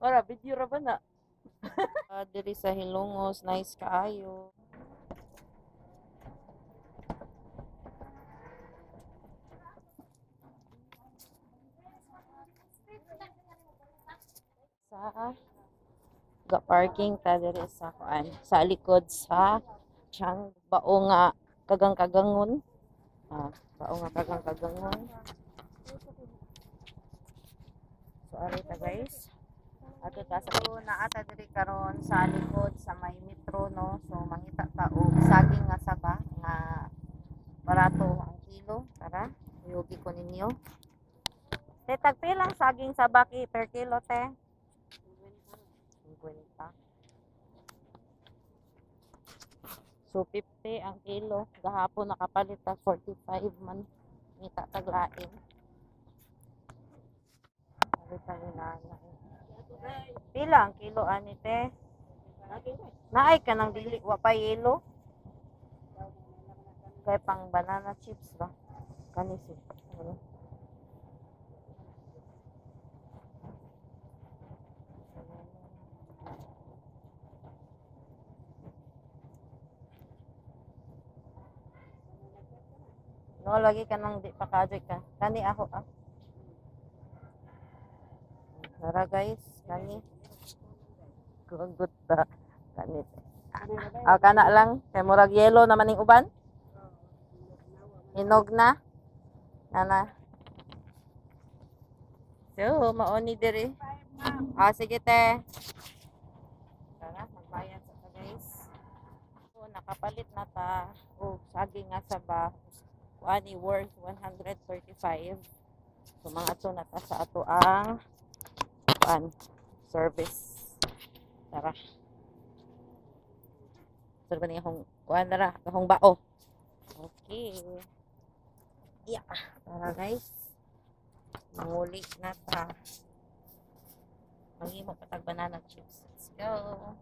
Ora, video ra ba na? Diri sa Hilongos, nice kaayo. Sa ga-parking ta diri sa kuan, sa likod sa siyang bao nga kagang-kagangon. Bao nga kagang-kagangon. So ari ta guys. Ato ta sa naata diri karon sa likod sa may metro no. So mangita ta og saging nga saba nga barato ang kilo. Tara, yugi ko ninyo. Te tagpilang saging saba per kilo te? 50. So 50 ang kilo. Gahapon nakapalit ta 45 man. Ngita taglain. Palitan ni nanay. Pila ang kilo ani te? Naay ka nang dili wa pa yelo. Kay pang banana chips ba? Kani si. Ano? No, lagi ka nang di pa kajoy ka. Kani ako ah. Tara guys, kani. Good ta. Kani. Kana lang. Kay murag yelo naman ning uban. Hinog na. Nana. So, maoni diri. Sige te. Tara, magbayad sa ta guys. So, nakapalit na ta. Saging nga saba. Kuani worth 135. So, mga ato na ta sa ato ang service. Tara. So, ba niya akong kuan na akong bao. Okay. Yeah. Tara guys. Manguli na ta. Manghimo patag banana chips. Let's go.